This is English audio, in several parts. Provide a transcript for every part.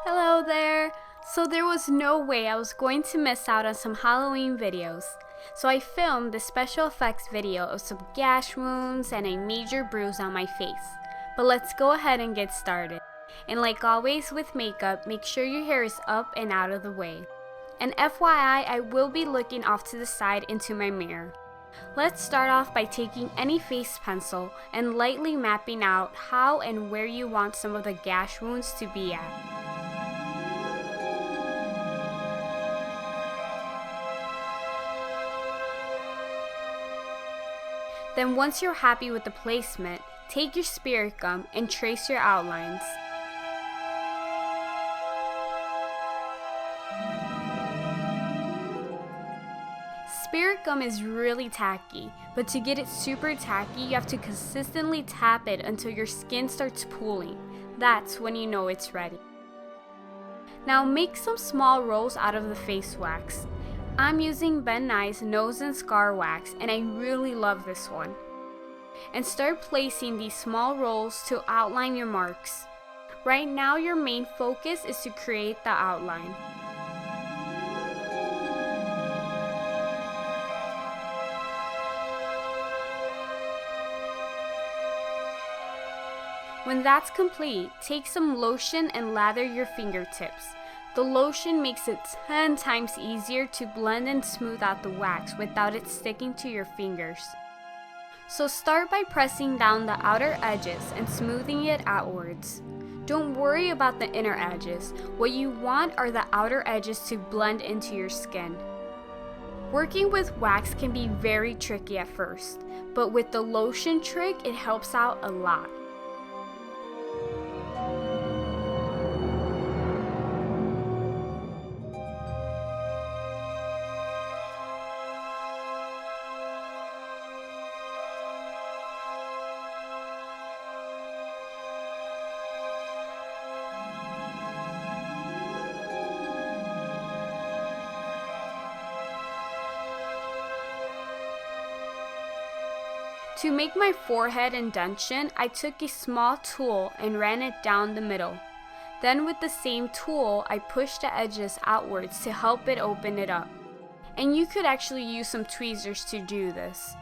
Hello there! So there was no way I was going to miss out on some Halloween videos. So I filmed this special effects video of some gash wounds and a major bruise on my face. But let's go ahead and get started. And like always with makeup, make sure your hair is up and out of the way. And FYI, I will be looking off to the side into my mirror. Let's start off by taking any face pencil and lightly mapping out how and where you want some of the gash wounds to be at. Then once you're happy with the placement, take your spirit gum and trace your outlines. Spirit gum is really tacky, but to get it super tacky, you have to consistently tap it until your skin starts pooling. That's when you know it's ready. Now make some small rolls out of the face wax. I'm using Ben Nye's Nose and Scar Wax, and I really love this one. And start placing these small rolls to outline your marks. Right now your main focus is to create the outline. When that's complete, take some lotion and lather your fingertips. The lotion makes it 10 times easier to blend and smooth out the wax without it sticking to your fingers. So start by pressing down the outer edges and smoothing it outwards. Don't worry about the inner edges. What you want are the outer edges to blend into your skin. Working with wax can be very tricky at first, but with the lotion trick, it helps out a lot. To make my forehead indentation, I took a small tool and ran it down the middle. Then with the same tool, I pushed the edges outwards to help it open it up. And you could actually use some tweezers to do this.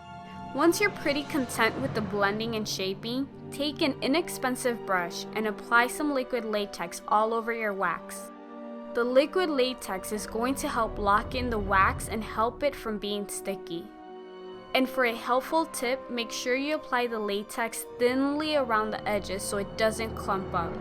Once you're pretty content with the blending and shaping, take an inexpensive brush and apply some liquid latex all over your wax. The liquid latex is going to help lock in the wax and help it from being sticky. And for a helpful tip, make sure you apply the latex thinly around the edges so it doesn't clump up.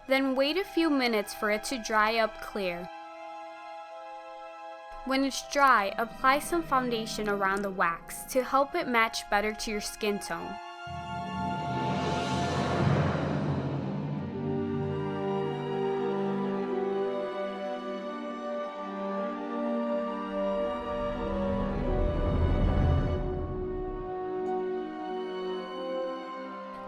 Then wait a few minutes for it to dry up clear. When it's dry, apply some foundation around the wax to help it match better to your skin tone.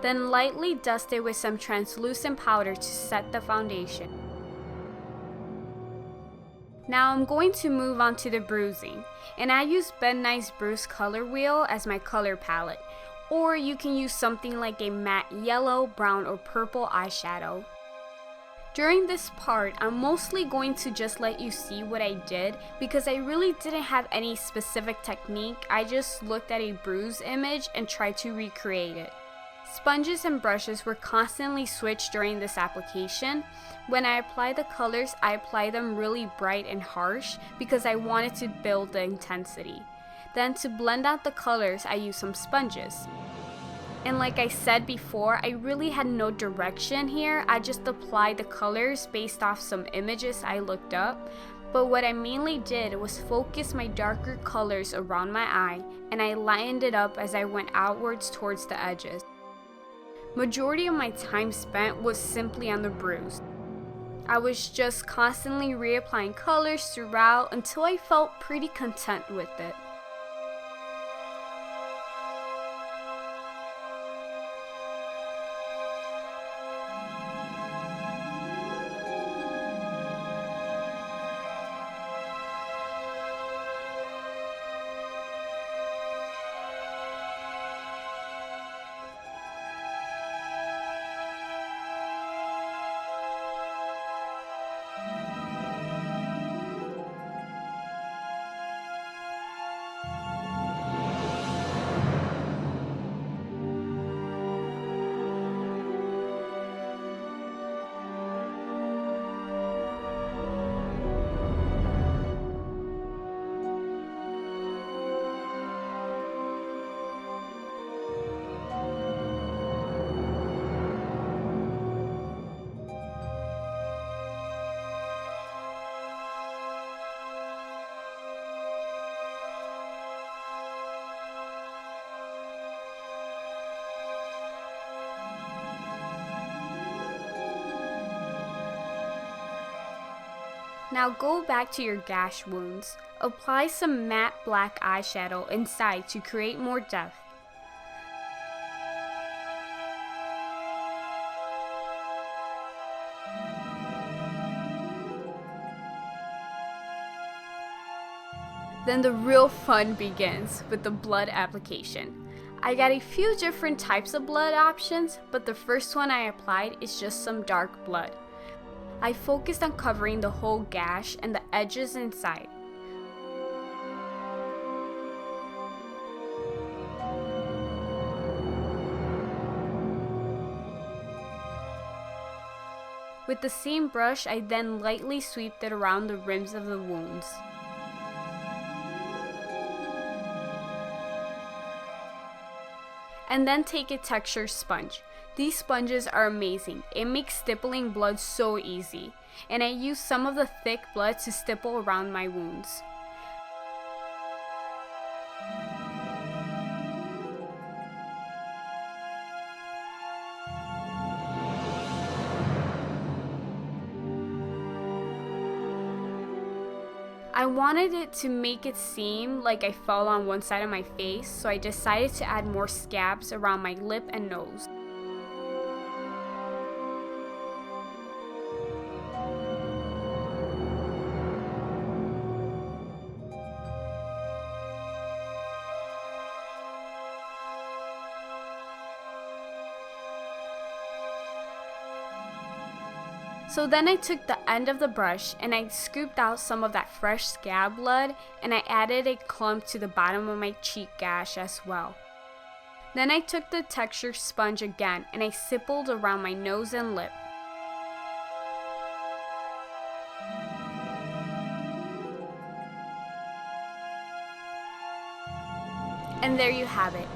Then lightly dust it with some translucent powder to set the foundation. Now I'm going to move on to the bruising, and I use Ben Nye's Bruise color wheel as my color palette, or you can use something like a matte yellow, brown, or purple eyeshadow. During this part, I'm mostly going to just let you see what I did because I really didn't have any specific technique. I just looked at a bruise image and tried to recreate it. Sponges and brushes were constantly switched during this application. When I apply the colors, I apply them really bright and harsh because I wanted to build the intensity. Then to blend out the colors, I use some sponges. And like I said before, I really had no direction here. I just applied the colors based off some images I looked up. But what I mainly did was focus my darker colors around my eye, and I lined it up as I went outwards towards the edges. Majority of my time spent was simply on the bruise. I was just constantly reapplying colors throughout until I felt pretty content with it. Now go back to your gash wounds. Apply some matte black eyeshadow inside to create more depth. Then the real fun begins with the blood application. I got a few different types of blood options, but the first one I applied is just some dark blood. I focused on covering the whole gash and the edges inside. With the same brush, I then lightly swept it around the rims of the wounds. And then take a texture sponge. These sponges are amazing. It makes stippling blood so easy. And I use some of the thick blood to stipple around my wounds. I wanted it to make it seem like I fell on one side of my face, so I decided to add more scabs around my lip and nose. So then I took the end of the brush and I scooped out some of that fresh scab blood and I added a clump to the bottom of my cheek gash as well. Then I took the texture sponge again and I stippled around my nose and lip. And there you have it.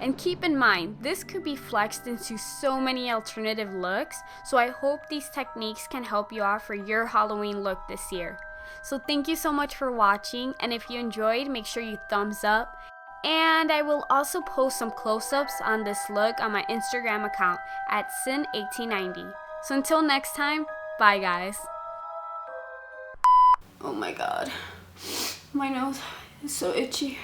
And keep in mind, this could be flexed into so many alternative looks, so I hope these techniques can help you out for your Halloween look this year. So thank you so much for watching, and if you enjoyed, make sure you thumbs up. And I will also post some close-ups on this look on my Instagram account at Sin1890. So until next time, bye guys. Oh my god, my nose is so itchy.